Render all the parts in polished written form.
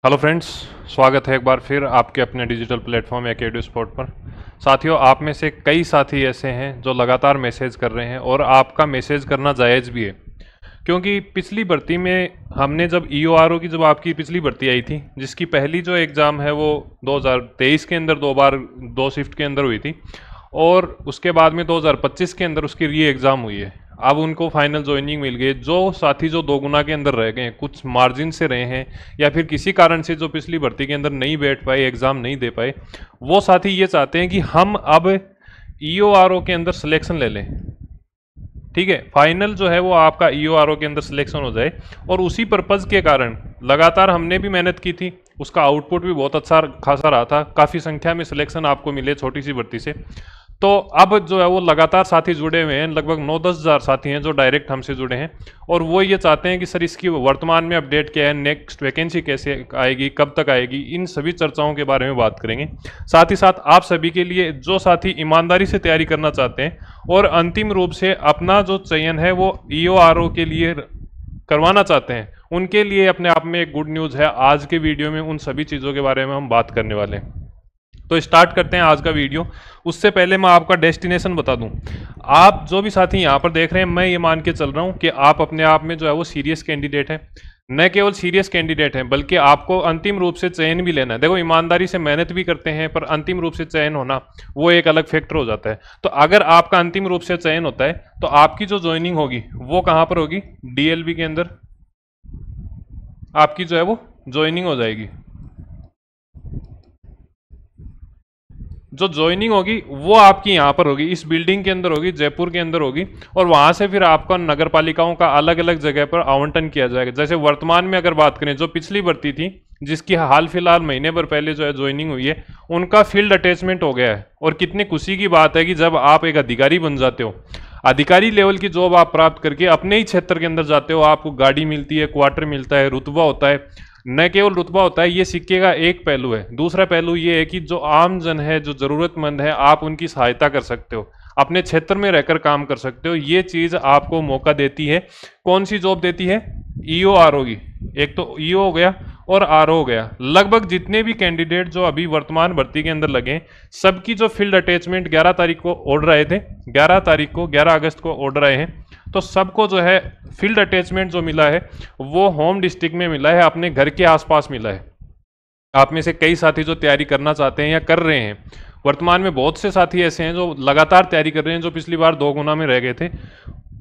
Hello friends, स्वागत है एक बार फिर आपके अपने डिजिटल प्लेटफॉर्म एकेडमी स्पोर्ट पर। साथियों, आप में से कई साथी ऐसे हैं जो लगातार मैसेज कर रहे हैं और आपका मैसेज करना जायज़ भी है, क्योंकि पिछली भर्ती में हमने जब ईओआरओ की जब आपकी पिछली भर्ती आई थी, जिसकी पहली जो एग्ज़ाम है वो 2023 के अंदर दो शिफ्ट के अंदर हुई थी और उसके बाद में 2025 के अंदर उसकी री एग्ज़ाम हुई है। अब उनको फाइनल ज्वाइनिंग मिल गई। जो साथी जो 2 गुना के अंदर रह गए हैं, कुछ मार्जिन से रहे हैं या फिर किसी कारण से जो पिछली भर्ती के अंदर नहीं बैठ पाए, एग्ज़ाम नहीं दे पाए, वो साथी ये चाहते हैं कि हम अब ईओआरओ के अंदर सिलेक्शन ले लें। ठीक है, फाइनल जो है वो आपका ईओआरओ के अंदर सिलेक्शन हो जाए। और उसी पर्पज़ के कारण लगातार हमने भी मेहनत की थी, उसका आउटपुट भी बहुत अच्छा खासा रहा था, काफ़ी संख्या में सिलेक्शन आपको मिले छोटी सी भर्ती से। तो अब जो है वो लगातार साथी जुड़े हुए हैं, लगभग 9-10 हज़ार साथी हैं जो डायरेक्ट हमसे जुड़े हैं और वो ये चाहते हैं कि सर इसकी वर्तमान में अपडेट क्या है, नेक्स्ट वैकेंसी कैसे आएगी, कब तक आएगी, इन सभी चर्चाओं के बारे में बात करेंगे। साथ ही साथ आप सभी के लिए जो साथी ईमानदारी से तैयारी करना चाहते हैं और अंतिम रूप से अपना जो चयन है वो ईओआरओ के लिए करवाना चाहते हैं, उनके लिए अपने आप में एक गुड न्यूज़ है। आज के वीडियो में उन सभी चीज़ों के बारे में हम बात करने वाले हैं। तो स्टार्ट करते हैं आज का वीडियो। उससे पहले मैं आपका डेस्टिनेशन बता दूं। आप जो भी साथी यहाँ पर देख रहे हैं, मैं ये मान के चल रहा हूँ कि आप अपने आप में जो है वो सीरियस कैंडिडेट हैं। न केवल सीरियस कैंडिडेट हैं, बल्कि आपको अंतिम रूप से चयन भी लेना है। देखो, ईमानदारी से मेहनत भी करते हैं, पर अंतिम रूप से चयन होना वो एक अलग फैक्टर हो जाता है। तो अगर आपका अंतिम रूप से चयन होता है तो आपकी जो ज्वाइनिंग होगी वो कहाँ पर होगी? डीएलबी के अंदर आपकी जो है वो ज्वाइनिंग हो जाएगी। जो ज्वाइनिंग होगी वो आपकी यहाँ पर होगी, इस बिल्डिंग के अंदर होगी, जयपुर के अंदर होगी। और वहाँ से फिर आपका नगर पालिकाओं का अलग अलग जगह पर आवंटन किया जाएगा। जैसे वर्तमान में अगर बात करें, जो पिछली भर्ती थी जिसकी हाल फिलहाल महीने भर पहले जो है ज्वाइनिंग हुई है, उनका फील्ड अटैचमेंट हो गया है। और कितनी खुशी की बात है कि जब आप एक अधिकारी बन जाते हो, अधिकारी लेवल की जॉब आप प्राप्त करके अपने ही क्षेत्र के अंदर जाते हो, आपको गाड़ी मिलती है, क्वार्टर मिलता है, रुतबा होता है। न केवल रुतबा होता है, ये सिक्के का एक पहलू है। दूसरा पहलू ये है कि जो आम जन है, जो ज़रूरतमंद है, आप उनकी सहायता कर सकते हो, अपने क्षेत्र में रहकर काम कर सकते हो। ये चीज़ आपको मौका देती है। कौन सी जॉब देती है? ईओआरओ की। एक तो ईओ हो गया और आरओ हो गया। लगभग जितने भी कैंडिडेट जो अभी वर्तमान भर्ती के अंदर लगे, सबकी जो फील्ड अटैचमेंट 11 तारीख को ऑर्डर आए थे, 11 अगस्त को ऑर्डर आए हैं, तो सबको जो है फील्ड अटैचमेंट जो मिला है वो होम डिस्ट्रिक्ट में मिला है, अपने घर के आसपास मिला है। आप में से कई साथी जो तैयारी करना चाहते हैं या कर रहे हैं, वर्तमान में बहुत से साथी ऐसे हैं जो लगातार तैयारी कर रहे हैं, जो पिछली बार 2 गुना में रह गए थे।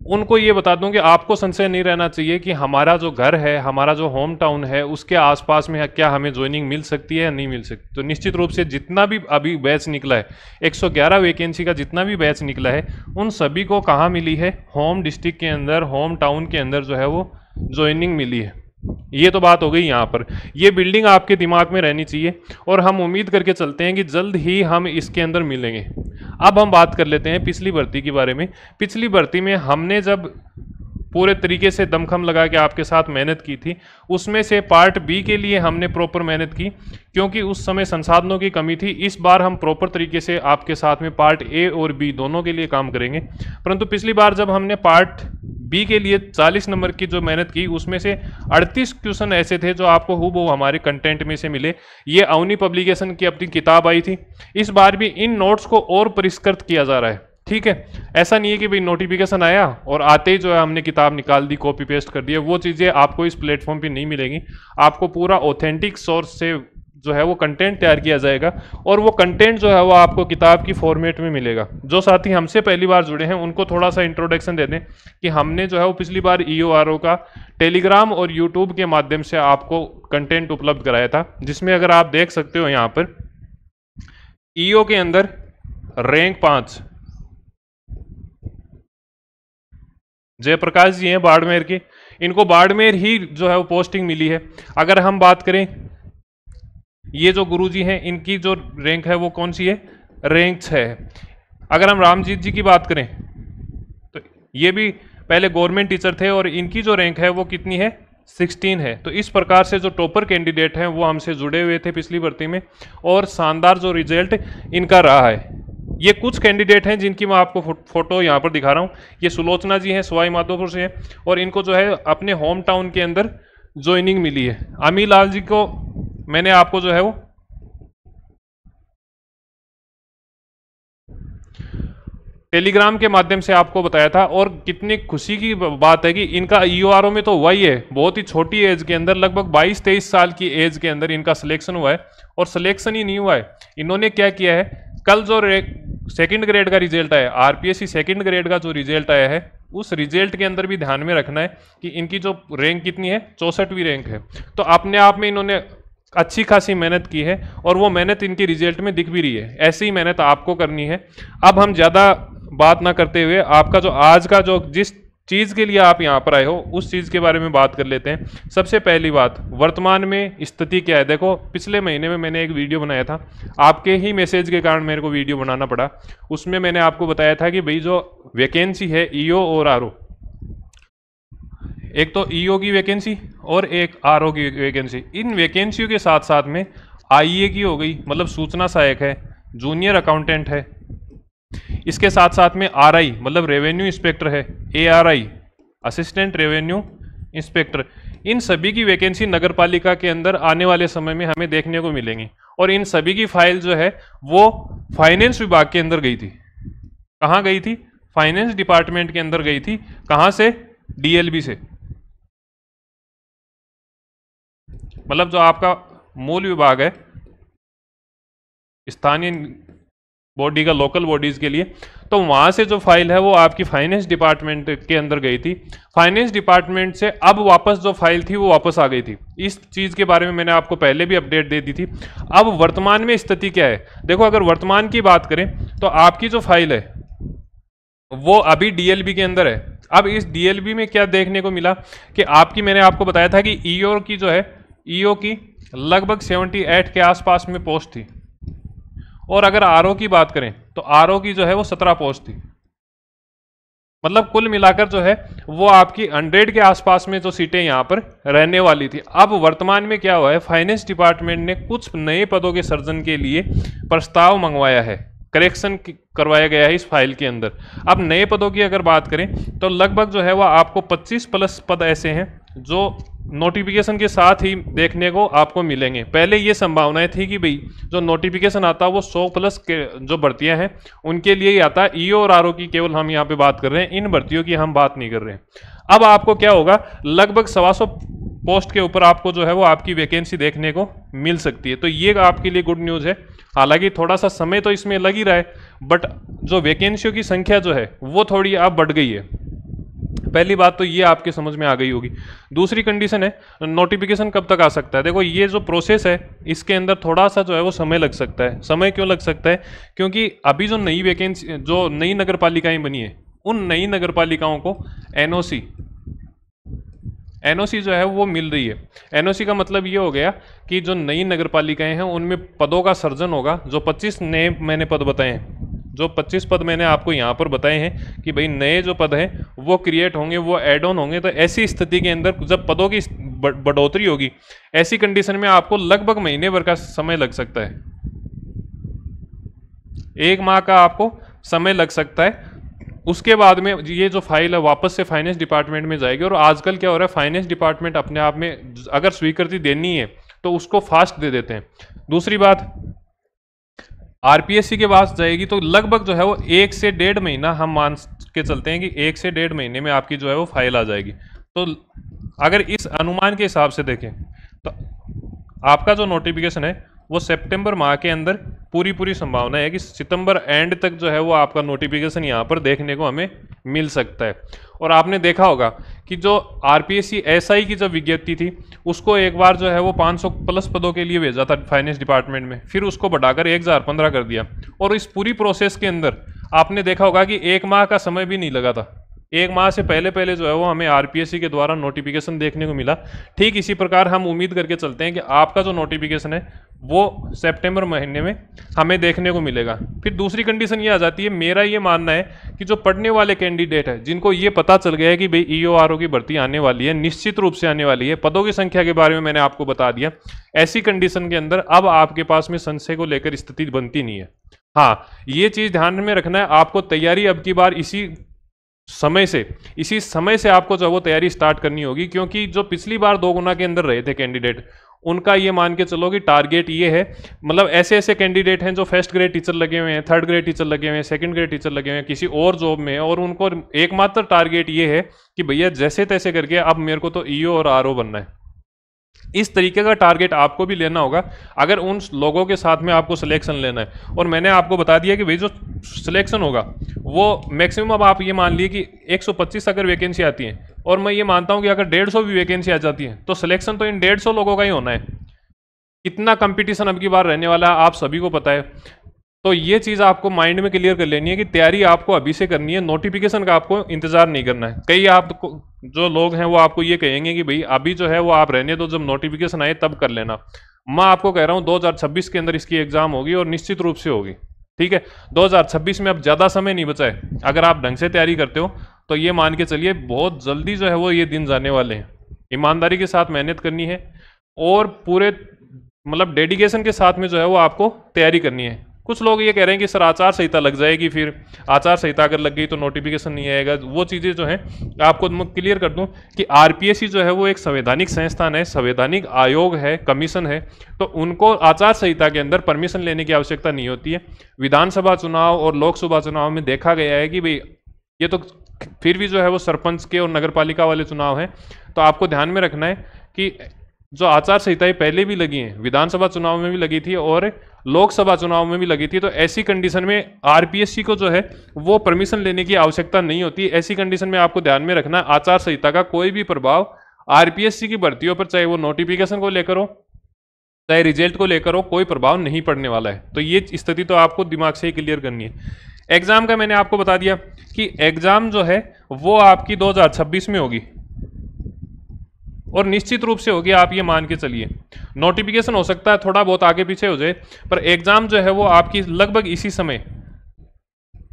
उनको ये बता दूं कि आपको संशय नहीं रहना चाहिए कि हमारा जो घर है, हमारा जो होम टाउन है, उसके आसपास में क्या हमें ज्वाइनिंग मिल सकती है या नहीं मिल सकती। तो निश्चित रूप से जितना भी अभी बैच निकला है, 111 वैकेंसी का जितना भी बैच निकला है, उन सभी को कहाँ मिली है? होम डिस्ट्रिक्ट के अंदर, होम टाउन के अंदर जो है वो ज्वाइनिंग मिली है। ये तो बात हो गई यहाँ पर। ये बिल्डिंग आपके दिमाग में रहनी चाहिए और हम उम्मीद करके चलते हैं कि जल्द ही हम इसके अंदर मिलेंगे। अब हम बात कर लेते हैं पिछली भर्ती के बारे में। पिछली भर्ती में हमने जब पूरे तरीके से दमखम लगा के आपके साथ मेहनत की थी, उसमें से पार्ट बी के लिए हमने प्रॉपर मेहनत की, क्योंकि उस समय संसाधनों की कमी थी। इस बार हम प्रॉपर तरीके से आपके साथ में पार्ट ए और बी दोनों के लिए काम करेंगे। परंतु पिछली बार जब हमने पार्ट बी के लिए 40 नंबर की जो मेहनत की, उसमें से 38 क्वेश्चन ऐसे थे जो आपको हूबहू हमारे कंटेंट में से मिले। ये अवनी पब्लिकेशन की अपनी किताब आई थी। इस बार भी इन नोट्स को और परिष्कृत किया जा रहा है। ठीक है, ऐसा नहीं है कि भाई नोटिफिकेशन आया और आते ही जो है हमने किताब निकाल दी, कॉपी पेस्ट कर दिया। वो चीज़ें आपको इस प्लेटफॉर्म पे नहीं मिलेंगी। आपको पूरा ऑथेंटिक सोर्स से जो है वो कंटेंट तैयार किया जाएगा और वो कंटेंट जो है वो आपको किताब की फॉर्मेट में मिलेगा। जो साथी हमसे पहली बार जुड़े हैं उनको थोड़ा सा इंट्रोडक्शन दे दें कि हमने जो है वो पिछली बार ईओआरओ का टेलीग्राम और यूट्यूब के माध्यम से आपको कंटेंट उपलब्ध कराया था, जिसमें अगर आप देख सकते हो यहाँ पर ईओ के अंदर रैंक 5 जयप्रकाश जी हैं बाड़मेर के। इनको बाड़मेर ही जो है वो पोस्टिंग मिली है। अगर हम बात करें, ये जो गुरुजी हैं, इनकी जो रैंक है वो कौन सी है? रैंक 6 है। अगर हम रामजीत जी की बात करें तो ये भी पहले गवर्नमेंट टीचर थे और इनकी जो रैंक है वो कितनी है? 16 है। तो इस प्रकार से जो टॉपर कैंडिडेट हैं वो हमसे जुड़े हुए थे पिछली भर्ती में और शानदार जो रिजल्ट इनका रहा है। ये कुछ कैंडिडेट हैं जिनकी मैं आपको फोटो यहाँ पर दिखा रहा हूँ। ये सुलोचना जी हैं, सवाई माधोपुर से हैं और इनको जो है अपने होम टाउन के अंदर ज्वाइनिंग मिली है। अमी लाल जी को मैंने आपको जो है वो टेलीग्राम के माध्यम से आपको बताया था। और कितनी खुशी की बात है कि इनका ईओआरओ में तो हुआ ही है, बहुत ही छोटी एज के अंदर, लगभग 22-23 साल की एज के अंदर इनका सिलेक्शन हुआ है। और सिलेक्शन ही नहीं हुआ है, इन्होंने क्या किया है, कल जो सेकंड ग्रेड का रिजल्ट आया, आरपीएससी सेकंड ग्रेड का जो रिजल्ट आया है, उस रिजल्ट के अंदर भी ध्यान में रखना है कि इनकी जो रैंक कितनी है, 64वीं रैंक है। तो अपने आप में इन्होंने अच्छी खासी मेहनत की है और वो मेहनत इनके रिजल्ट में दिख भी रही है। ऐसी ही मेहनत आपको करनी है। अब हम ज़्यादा बात ना करते हुए आपका जो आज का जो जिस चीज़ के लिए आप यहाँ पर आए हो उस चीज़ के बारे में बात कर लेते हैं। सबसे पहली बात, वर्तमान में स्थिति क्या है। देखो, पिछले महीने में मैंने एक वीडियो बनाया था, आपके ही मैसेज के कारण मेरे को वीडियो बनाना पड़ा। उसमें मैंने आपको बताया था कि भाई जो वैकेंसी है ईओ और आरओ, एक तो ईओ की वैकेंसी और एक आरओ की वैकेंसी, इन वैकेंसियों के साथ साथ में आईए की हो गई, मतलब सूचना सहायक है, जूनियर अकाउंटेंट है, इसके साथ साथ में आरआई मतलब रेवेन्यू इंस्पेक्टर है, एआरआई असिस्टेंट रेवेन्यू इंस्पेक्टर, इन सभी की वैकेंसी नगर पालिका के अंदर आने वाले समय में हमें देखने को मिलेंगी। और इन सभी की फाइल जो है वो फाइनेंस विभाग के अंदर गई थी। कहाँ गई थी? फाइनेंस डिपार्टमेंट के अंदर गई थी। कहाँ से? डीएलबी से, मतलब जो आपका मूल विभाग है स्थानीय बॉडी का, लोकल बॉडीज के लिए, तो वहां से जो फाइल है वो आपकी फाइनेंस डिपार्टमेंट के अंदर गई थी। फाइनेंस डिपार्टमेंट से अब वापस जो फाइल थी वो वापस आ गई थी। इस चीज के बारे में मैंने आपको पहले भी अपडेट दे दी थी। अब वर्तमान में स्थिति क्या है? देखो, अगर वर्तमान की बात करें तो आपकी जो फाइल है वो अभी डीएलबी के अंदर है। अब इस डीएलबी में क्या देखने को मिला कि आपकी, मैंने आपको बताया था कि ईओ की जो है, ईओ की लगभग 78 के आसपास में पोस्ट थी। और अगर आरओ की बात करें तो आरओ की जो है वो 17 पोस्ट थी। मतलब कुल मिलाकर जो है वो आपकी 100 के आसपास में जो सीटें यहाँ पर रहने वाली थी। अब वर्तमान में क्या हुआ है, फाइनेंस डिपार्टमेंट ने कुछ नए पदों के सृजन के लिए प्रस्ताव मंगवाया है, करेक्शन करवाया गया है इस फाइल के अंदर। अब नए पदों की अगर बात करें तो लगभग जो है वो आपको 25+ पद ऐसे हैं जो नोटिफिकेशन के साथ ही देखने को आपको मिलेंगे। पहले ये संभावनाएं थी कि भाई जो नोटिफिकेशन आता है वो 100+ के जो भर्तियां हैं उनके लिए ही आता है। ईओ और आरओ की केवल हम यहाँ पे बात कर रहे हैं, इन भर्तियों की हम बात नहीं कर रहे हैं। अब आपको क्या होगा, लगभग 125 पोस्ट के ऊपर आपको जो है वो आपकी वैकेंसी देखने को मिल सकती है। तो ये आपके लिए गुड न्यूज़ है। हालांकि थोड़ा सा समय तो इसमें लग ही रहा है, बट जो वैकेंसियों की संख्या जो है वो थोड़ी अब बढ़ गई है। पहली बात तो ये आपके समझ में आ गई होगी। दूसरी कंडीशन है, नोटिफिकेशन कब तक आ सकता है। देखो, ये जो प्रोसेस है इसके अंदर थोड़ा सा जो है वो समय लग सकता है। समय क्यों लग सकता है? क्योंकि अभी जो नई वैकेंसी, जो नई नगर पालिकाएं बनी है, उन नई नगर पालिकाओं को एनओसी जो है वो मिल रही है। एनओसी का मतलब ये हो गया कि जो नई नगर पालिकाएं हैं उनमें पदों का सृजन होगा। जो 25 नए मैंने पद बताए हैं, जो 25 पद मैंने आपको यहाँ पर बताए हैं कि भाई नए जो पद हैं वो क्रिएट होंगे, वो ऐड ऑन होंगे। तो ऐसी स्थिति के अंदर जब पदों की बढ़ोतरी होगी, ऐसी कंडीशन में आपको लगभग महीने भर का समय लग सकता है, 1 माह का आपको समय लग सकता है। उसके बाद में ये जो फाइल है वापस से फाइनेंस डिपार्टमेंट में जाएगी। और आजकल क्या हो रहा है, फाइनेंस डिपार्टमेंट अपने आप में अगर स्वीकृति देनी है तो उसको फास्ट दे देते हैं। दूसरी बात, आरपीएससी के पास जाएगी तो लगभग जो है वो 1 से 1.5 महीना हम मान के चलते हैं कि 1 से 1.5 महीने में आपकी जो है वो फाइल आ जाएगी। तो अगर इस अनुमान के हिसाब से देखें तो आपका जो नोटिफिकेशन है वो सितंबर माह के अंदर पूरी संभावना है कि सितंबर एंड तक जो है वो आपका नोटिफिकेशन यहाँ पर देखने को हमें मिल सकता है। और आपने देखा होगा कि जो आरपीएससी एसआई की जब विज्ञप्ति थी उसको एक बार जो है वो 500+ पदों के लिए भेजा था फाइनेंस डिपार्टमेंट में, फिर उसको बढ़ाकर 1015 कर दिया। और इस पूरी प्रोसेस के अंदर आपने देखा होगा कि 1 माह का समय भी नहीं लगा था। 1 माह से पहले जो है वो हमें आरपीएससी के द्वारा नोटिफिकेशन देखने को मिला। ठीक इसी प्रकार हम उम्मीद करके चलते हैं कि आपका जो नोटिफिकेशन है वो सितंबर महीने में हमें देखने को मिलेगा। फिर दूसरी कंडीशन ये आ जाती है, मेरा ये मानना है कि जो पढ़ने वाले कैंडिडेट है जिनको ये पता चल गया है कि भाई ईओ आरओ की भर्ती आने वाली है, निश्चित रूप से आने वाली है, पदों की संख्या के बारे में मैंने आपको बता दिया, ऐसी कंडीशन के अंदर अब आपके पास में संशय को लेकर स्थिति बनती नहीं है। हाँ, ये चीज़ ध्यान में रखना है, आपको तैयारी अब की बार इसी समय से आपको जो वो तैयारी स्टार्ट करनी होगी। क्योंकि जो पिछली बार 2 गुना के अंदर रहे थे कैंडिडेट, उनका ये मान के चलो कि टारगेट ये है, मतलब ऐसे ऐसे कैंडिडेट हैं जो फर्स्ट ग्रेड टीचर लगे हुए हैं, थर्ड ग्रेड टीचर लगे हुए हैं, सेकंड ग्रेड टीचर लगे हुए हैं किसी और जॉब में, और उनको एकमात्र टारगेट ये है कि भैया जैसे तैसे करके अब मेरे को तो ईओ और आरओ बनना है। इस तरीके का टारगेट आपको भी लेना होगा अगर उन लोगों के साथ में आपको सिलेक्शन लेना है। और मैंने आपको बता दिया कि भाई जो सिलेक्शन होगा वो मैक्सिमम, अब आप ये मान लिए कि 125 अगर वैकेंसी आती है, और मैं ये मानता हूं कि अगर 150 भी वैकेंसी आ जाती है तो सिलेक्शन तो इन 150 लोगों का ही होना है। कितना कंपटीशन अब की बार रहने वाला है आप सभी को पता है। तो ये चीज़ आपको माइंड में क्लियर कर लेनी है कि तैयारी आपको अभी से करनी है, नोटिफिकेशन का आपको इंतजार नहीं करना है। कई आपको जो लोग हैं वो आपको ये कहेंगे कि भाई अभी जो है वो आप रहने दो, जब नोटिफिकेशन आए तब कर लेना। मैं आपको कह रहा हूँ 2026 के अंदर इसकी एग्जाम होगी और निश्चित रूप से होगी, ठीक है। 2026 में अब ज़्यादा समय नहीं बचा है, अगर आप ढंग से तैयारी करते हो तो ये मान के चलिए बहुत जल्दी जो है वो ये दिन जाने वाले हैं। ईमानदारी के साथ मेहनत करनी है और पूरे मतलब डेडिकेशन के साथ में जो है वो आपको तैयारी करनी है। कुछ लोग ये कह रहे हैं कि सर आचार संहिता लग जाएगी, फिर आचार संहिता अगर लग गई तो नोटिफिकेशन नहीं आएगा। वो चीज़ें जो हैं आपको मैं क्लियर कर दूं कि आरपीएससी जो है वो एक संवैधानिक संस्थान है, संवैधानिक आयोग है, कमीशन है, तो उनको आचार संहिता के अंदर परमिशन लेने की आवश्यकता नहीं होती है। विधानसभा चुनाव और लोकसभा चुनाव में देखा गया है कि भाई ये तो फिर भी जो है वो सरपंच के और नगर पालिका वाले चुनाव हैं, तो आपको ध्यान में रखना है कि जो आचार संहिताएं पहले भी लगी हैं, विधानसभा चुनाव में भी लगी थी और लोकसभा चुनाव में भी लगी थी, तो ऐसी कंडीशन में आरपीएससी को जो है वो परमिशन लेने की आवश्यकता नहीं होती। ऐसी कंडीशन में आपको ध्यान में रखना आचार संहिता का कोई भी प्रभाव आरपीएससी की भर्तियों पर, चाहे वो नोटिफिकेशन को लेकर हो चाहे रिजल्ट को लेकर हो, कोई प्रभाव नहीं पड़ने वाला है। तो ये स्थिति तो आपको दिमाग से ही क्लियर करनी है। एग्जाम का मैंने आपको बता दिया कि एग्जाम जो है वो आपकी 2026 में होगी और निश्चित रूप से होगी, आप ये मान के चलिए। नोटिफिकेशन हो सकता है थोड़ा बहुत आगे पीछे हो जाए, पर एग्जाम जो है वो आपकी लगभग इसी समय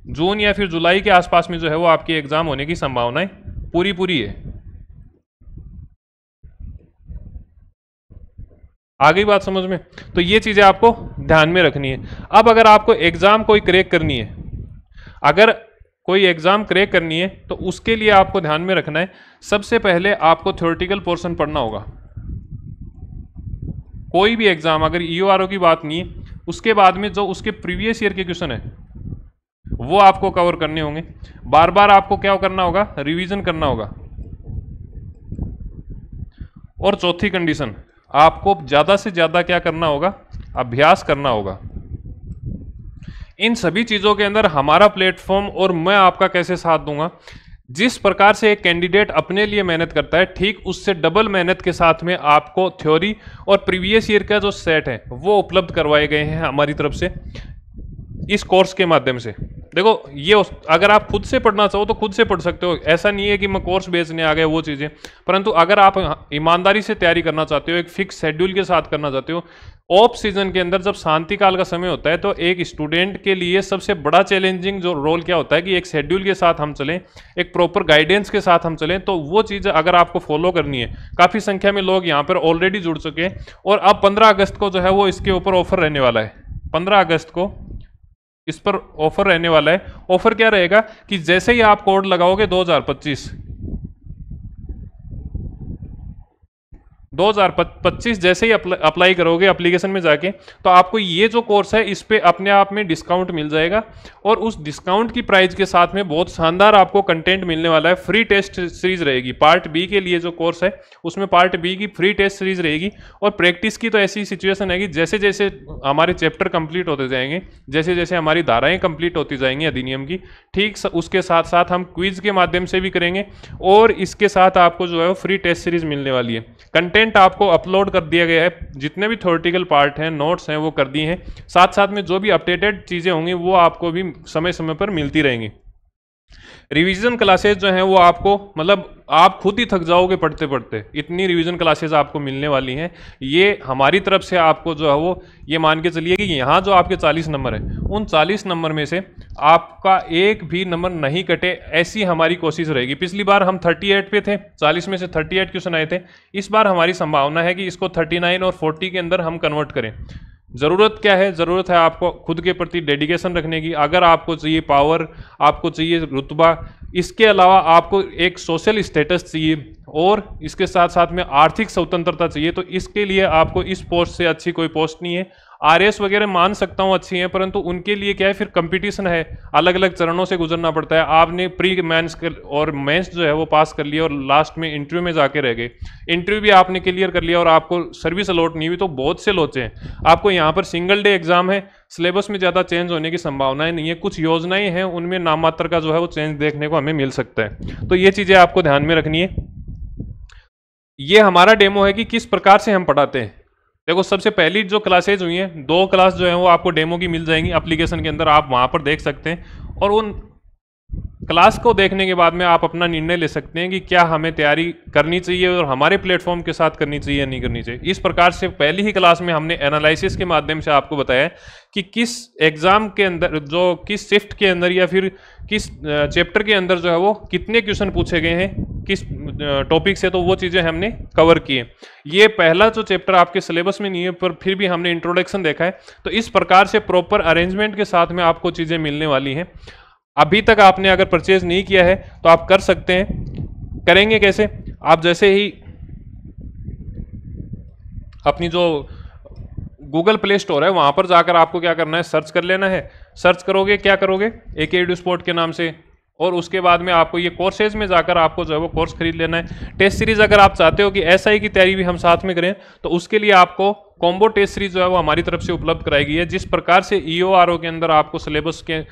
जून या फिर जुलाई के आसपास में जो है वो आपकी एग्जाम होने की संभावनाएं पूरी है। आ गई बात समझ में? तो ये चीजें आपको ध्यान में रखनी है। अब अगर आपको एग्जाम कोई क्रैक करनी है, अगर कोई एग्जाम क्रैक करनी है तो उसके लिए आपको ध्यान में रखना है, सबसे पहले आपको थ्योरेटिकल पोर्शन पढ़ना होगा। कोई भी एग्जाम, अगर ईओआरओ की बात नहीं है, उसके बाद में जो उसके प्रीवियस ईयर के क्वेश्चन है वो आपको कवर करने होंगे। बार बार आपको क्या करना होगा? रिवीजन करना होगा। और चौथी कंडीशन, आपको ज्यादा से ज्यादा क्या करना होगा? अभ्यास करना होगा। इन सभी चीजों के अंदर हमारा प्लेटफॉर्म और मैं आपका कैसे साथ दूंगा, जिस प्रकार से एक कैंडिडेट अपने लिए मेहनत करता है ठीक उससे डबल मेहनत के साथ में आपको थ्योरी और प्रीवियस ईयर का जो सेट है वो उपलब्ध करवाए गए हैं हमारी तरफ से इस कोर्स के माध्यम से। देखो ये अगर आप खुद से पढ़ना चाहो तो खुद से पढ़ सकते हो, ऐसा नहीं है कि मैं कोर्स बेचने आ गया वो चीज़ें। परंतु अगर आप ईमानदारी से तैयारी करना चाहते हो, एक फिक्स शेड्यूल के साथ करना चाहते हो, ऑफ सीजन के अंदर जब शांति काल का समय होता है, तो एक स्टूडेंट के लिए सबसे बड़ा चैलेंजिंग जो रोल क्या होता है कि एक शेड्यूल के साथ हम चलें, एक प्रॉपर गाइडेंस के साथ हम चलें। तो वो चीज़ अगर आपको फॉलो करनी है, काफ़ी संख्या में लोग यहाँ पर ऑलरेडी जुड़ चुके हैं और अब 15 अगस्त को जो है वो इसके ऊपर ऑफर रहने वाला है। 15 अगस्त को इस पर ऑफर रहने वाला है। ऑफर क्या रहेगा कि जैसे ही आप कोड लगाओगे 2025 जैसे ही अप्लाई करोगे एप्लीकेशन में जाके, तो आपको ये जो कोर्स है इस पे अपने आप में डिस्काउंट मिल जाएगा और उस डिस्काउंट की प्राइस के साथ में बहुत शानदार आपको कंटेंट मिलने वाला है। फ्री टेस्ट सीरीज रहेगी पार्ट बी के लिए, जो कोर्स है उसमें पार्ट बी की फ्री टेस्ट सीरीज रहेगी। और प्रैक्टिस की तो ऐसी सिचुएशन है कि जैसे जैसे हमारे चैप्टर कंप्लीट होते जाएंगे, जैसे जैसे हमारी धाराएं कंप्लीट होती जाएंगी अधिनियम की, ठीक उसके साथ साथ हम क्विज के माध्यम से भी करेंगे और इसके साथ आपको जो है वो फ्री टेस्ट सीरीज मिलने वाली है। कंटेंट आपको अपलोड कर दिया गया है, जितने भी थ्योरेटिकल पार्ट हैं, नोट्स हैं, वो कर दिए हैं। साथ साथ में जो भी अपडेटेड चीजें होंगी वो आपको भी समय समय पर मिलती रहेंगी। रिवीजन क्लासेस जो हैं वो आपको मतलब आप खुद ही थक जाओगे पढ़ते पढ़ते, इतनी रिवीजन क्लासेस आपको मिलने वाली हैं। ये हमारी तरफ से आपको जो है वो ये मान के चलिए कि यहाँ जो आपके 40 नंबर है, उन 40 नंबर में से आपका एक भी नंबर नहीं कटे, ऐसी हमारी कोशिश रहेगी। पिछली बार हम 38 पे थे, 40 में से 38 क्वेश्चन आए थे। इस बार हमारी संभावना है कि इसको 39 और 40 के अंदर हम कन्वर्ट करें। ज़रूरत क्या है? ज़रूरत है आपको खुद के प्रति डेडिकेशन रखने की। अगर आपको चाहिए पावर, आपको चाहिए रुतबा, इसके अलावा आपको एक सोशल स्टेटस चाहिए और इसके साथ साथ में आर्थिक स्वतंत्रता चाहिए, तो इसके लिए आपको इस पोस्ट से अच्छी कोई पोस्ट नहीं है। आरएस वगैरह मान सकता हूँ अच्छी हैं, परंतु उनके लिए क्या है, फिर कंपटीशन है, अलग अलग चरणों से गुजरना पड़ता है। आपने प्री मेंस और मेंस जो है वो पास कर लिया और लास्ट में इंटरव्यू में जाके रह गए, इंटरव्यू भी आपने क्लियर कर लिया और आपको सर्विस अलॉट नहीं हुई, तो बहुत से लोचे हैं। आपको यहाँ पर सिंगल डे एग्जाम है, सिलेबस में ज़्यादा चेंज होने की संभावनाएं नहीं है। कुछ योजनाएं हैं, उनमें नाम मात्र का जो है वो चेंज देखने को हमें मिल सकता है। तो ये चीज़ें आपको ध्यान में रखनी है। ये हमारा डेमो है कि किस प्रकार से हम पढ़ाते हैं। देखो, सबसे पहली जो क्लासेज हुई हैं, 2 क्लास जो है वो आपको डेमो की मिल जाएंगी एप्लीकेशन के अंदर, आप वहां पर देख सकते हैं। और उन क्लास को देखने के बाद में आप अपना निर्णय ले सकते हैं कि क्या हमें तैयारी करनी चाहिए और हमारे प्लेटफॉर्म के साथ करनी चाहिए या नहीं करनी चाहिए। इस प्रकार से पहली ही क्लास में हमने एनालिसिस के माध्यम से आपको बताया कि किस एग्जाम के अंदर, जो किस शिफ्ट के अंदर या फिर किस चैप्टर के अंदर जो है वो कितने क्वेश्चन पूछे गए हैं, किस टॉपिक से, तो वो चीज़ें हमने कवर की है। ये पहला जो चैप्टर आपके सिलेबस में नहीं है, पर फिर भी हमने इंट्रोडक्शन देखा है। तो इस प्रकार से प्रॉपर अरेंजमेंट के साथ में आपको चीज़ें मिलने वाली हैं। अभी तक आपने अगर परचेज नहीं किया है तो आप कर सकते हैं। करेंगे कैसे? आप जैसे ही अपनी जो गूगल प्ले स्टोर है वहां पर जाकर आपको क्या करना है, सर्च कर लेना है। सर्च करोगे, क्या करोगे, AK EduSport के नाम से, और उसके बाद में आपको ये कोर्सेज में जाकर आपको जो है वो कोर्स खरीद लेना है। टेस्ट सीरीज अगर आप चाहते हो कि SI की तैयारी भी हम साथ में करें, तो उसके लिए आपको कॉम्बो टेस्ट सीरीज जो है वो हमारी तरफ से उपलब्ध कराई गई है। जिस प्रकार से EORO के अंदर आपको सिलेबस के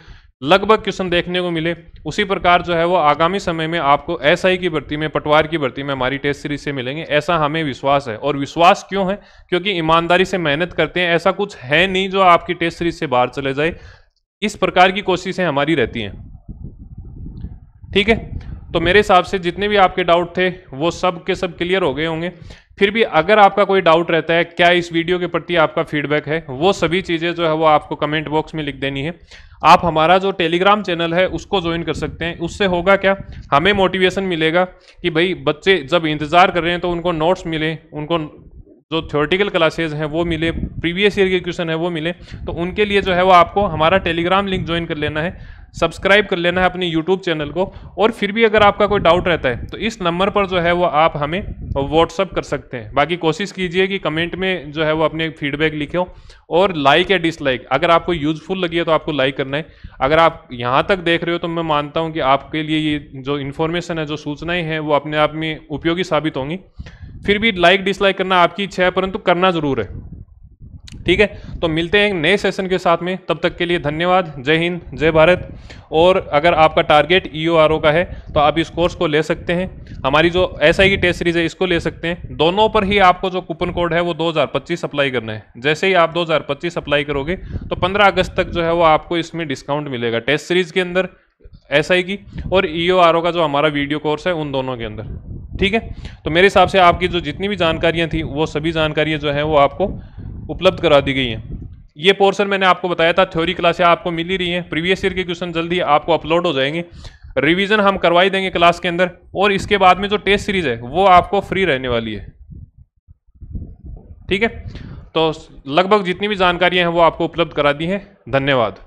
लगभग क्वेश्चन देखने को मिले, उसी प्रकार जो है वो आगामी समय में आपको SI की भर्ती में, पटवार की भर्ती में हमारी टेस्ट सीरीज से मिलेंगे। ऐसा हमें विश्वास है। और विश्वास क्यों है? क्योंकि ईमानदारी से मेहनत करते हैं। ऐसा कुछ है नहीं जो आपकी टेस्ट सीरीज से बाहर चले जाए। इस प्रकार की कोशिशें हमारी रहती हैं। ठीक है, तो मेरे हिसाब से जितने भी आपके डाउट थे वो सब के सब क्लियर हो गए होंगे। फिर भी अगर आपका कोई डाउट रहता है, क्या इस वीडियो के प्रति आपका फीडबैक है, वो सभी चीज़ें जो है वो आपको कमेंट बॉक्स में लिख देनी है। आप हमारा जो टेलीग्राम चैनल है उसको ज्वाइन कर सकते हैं। उससे होगा क्या, हमें मोटिवेशन मिलेगा कि भाई बच्चे जब इंतज़ार कर रहे हैं तो उनको नोट्स मिले, उनको जो थ्योरेटिकल क्लासेज हैं वो मिले, प्रीवियस ईयर के क्वेश्चन है वो मिले। तो उनके लिए जो है वो आपको हमारा टेलीग्राम लिंक ज्वाइन कर लेना है, सब्सक्राइब कर लेना है अपने यूट्यूब चैनल को। और फिर भी अगर आपका कोई डाउट रहता है तो इस नंबर पर जो है वो आप हमें व्हाट्सअप कर सकते हैं। बाकी कोशिश कीजिए कि कमेंट में जो है वो अपने फीडबैक लिखो, और लाइक या डिसलाइक, अगर आपको यूजफुल लगी है तो आपको लाइक करना है। अगर आप यहाँ तक देख रहे हो तो मैं मानता हूँ कि आपके लिए ये जो इन्फॉर्मेशन है, जो सूचनाएँ हैं, वो अपने आप में उपयोगी साबित होंगी। फिर भी लाइक डिसलाइक करना आपकी इच्छा है, परंतु करना जरूर है। ठीक है, तो मिलते हैं नए सेशन के साथ में। तब तक के लिए धन्यवाद। जय हिंद, जय भारत। और अगर आपका टारगेट EORO का है तो आप इस कोर्स को ले सकते हैं। हमारी जो SI की टेस्ट सीरीज है इसको ले सकते हैं। दोनों पर ही आपको जो कूपन कोड है वो 2025 अप्लाई करना है। जैसे ही आप 2025 अप्लाई करोगे तो 15 अगस्त तक जो है वो आपको इसमें डिस्काउंट मिलेगा, टेस्ट सीरीज के अंदर SI की और EORO का जो हमारा वीडियो कोर्स है उन दोनों के अंदर। ठीक है, तो मेरे हिसाब से आपकी जो जितनी भी जानकारियाँ थी वो सभी जानकारियाँ जो हैं वो आपको उपलब्ध करा दी गई हैं। ये पोर्शन मैंने आपको बताया था, थ्योरी क्लासें आपको मिल ही रही हैं। प्रीवियस ईयर के क्वेश्चन जल्दी आपको अपलोड हो जाएंगे, रिवीजन हम करवाई देंगे क्लास के अंदर, और इसके बाद में जो टेस्ट सीरीज है वो आपको फ्री रहने वाली है। ठीक है, तो लगभग जितनी भी जानकारियां हैं वो आपको उपलब्ध करा दी हैं। धन्यवाद।